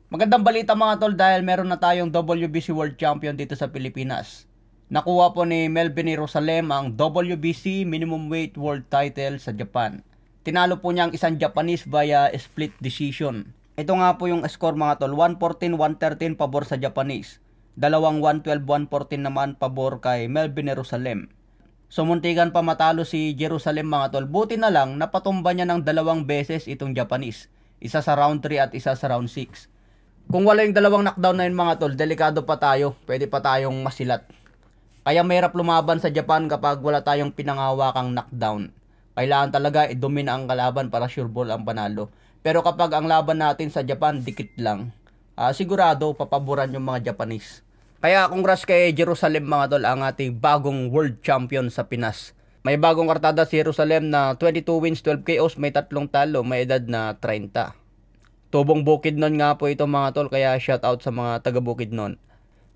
Magandang balita mga tol dahil meron na tayong WBC World Champion dito sa Pilipinas. Nakuha po ni Melvin Jerusalem ang WBC Minimum Weight World Title sa Japan. Tinalo po niya ang isang Japanese via split decision. Ito nga po yung score mga tol, 114-113 pabor sa Japanese. Dalawang 112-114 naman pabor kay Melvin Jerusalem. Sumuntikan pa matalo si Jerusalem mga tol. Buti na lang napatumba niya ng dalawang beses itong Japanese. Isa sa round 3 at isa sa round 6. Kung wala yung dalawang knockdown na yun mga tol, delikado pa tayo. Pwede pa tayong masilat. Kaya mahirap lumaban sa Japan kapag wala tayong pinangawakang knockdown. Kailangan talaga i-domina ang kalaban para sure ball ang panalo. Pero kapag ang laban natin sa Japan dikit lang, sigurado papaboran yung mga Japanese. Kaya congrats kay Jerusalem mga tol, ang ating bagong world champion sa Pinas. May bagong kartada si Jerusalem na 22 wins, 12 KOs, may 3 talo, may edad na 30. Tubong Bukidnon nga po ito mga tol, kaya shout out sa mga taga Bukidnon.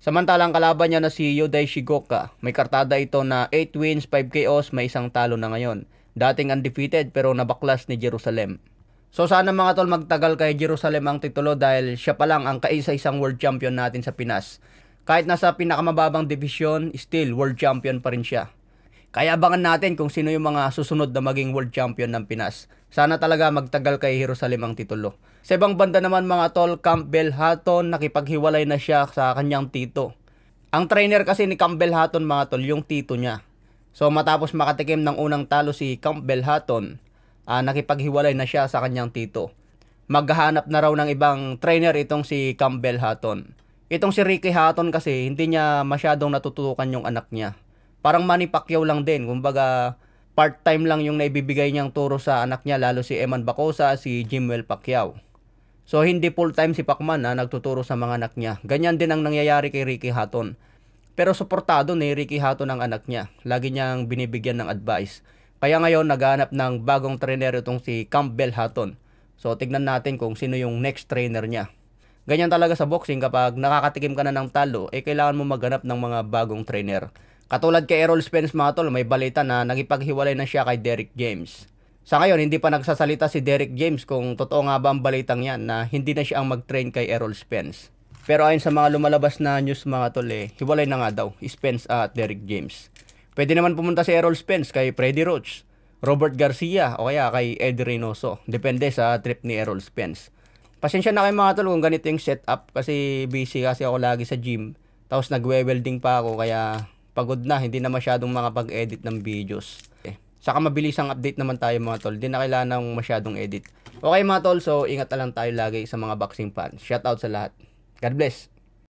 Samantalang kalaban niya na si Yodai Shigoka, may kartada ito na 8 wins, 5 KOs, may 1 talo na ngayon. Dating undefeated pero nabaklas ni Jerusalem. So sana mga tol magtagal kay Jerusalem ang titulo dahil siya pa lang ang kaisa-isang world champion natin sa Pinas. Kahit nasa pinakamababang division, still world champion pa rin siya. Kaya abangan natin kung sino yung mga susunod na maging world champion ng Pinas. Sana talaga magtagal kay Jerusalem ang titulo. Sa ibang banda naman mga tol, Campbell Hatton, nakipaghiwalay na siya sa kanyang tito. Ang trainer kasi ni Campbell Hatton mga tol, yung tito niya. So matapos makatikim ng unang talo si Campbell Hatton, nakipaghiwalay na siya sa kanyang tito. Maghahanap na raw ng ibang trainer itong si Campbell Hatton. Itong si Ricky Hatton kasi hindi niya masyadong natutukan yung anak niya. Parang Manny Pacquiao lang din. Kumbaga, part-time lang yung naibibigay niyang turo sa anak niya, lalo si Eman Bacosa, si Jimwell Pacquiao. So, hindi full-time si Pacman na nagtuturo sa mga anak niya. Ganyan din ang nangyayari kay Ricky Hatton. Pero suportado ni Ricky Hatton ang anak niya. Lagi niyang binibigyan ng advice. Kaya ngayon, naghahanap ng bagong trainer itong si Campbell Hatton. So, tignan natin kung sino yung next trainer niya. Ganyan talaga sa boxing, kapag nakakatikim ka na ng talo, kailangan mo maghanap ng mga bagong trainer. Katulad kay Errol Spence mga tol, may balita na nagipaghiwalay na siya kay Derrick James. Sa ngayon, hindi pa nagsasalita si Derrick James kung totoo nga ba ang balitang yan na hindi na siya ang mag-train kay Errol Spence. Pero ayon sa mga lumalabas na news mga tol, hiwalay na nga daw, Spence at Derrick James. Pwede naman pumunta si Errol Spence kay Freddie Roach, Robert Garcia o kaya kay Eddie Reynoso. Depende sa trip ni Errol Spence. Pasensya na kayo mga tol kung ganito yung setup kasi busy kasi ako lagi sa gym. Tapos nagwe-welding pa ako kaya pagod na, hindi na masyadong makapag-edit ng videos. Saka mabilisang update naman tayo mga tol, hindi na kailangan ng masyadong edit. Okay mga tol, so ingat na lang tayo lagi sa mga boxing fans. Shout out sa lahat. God bless.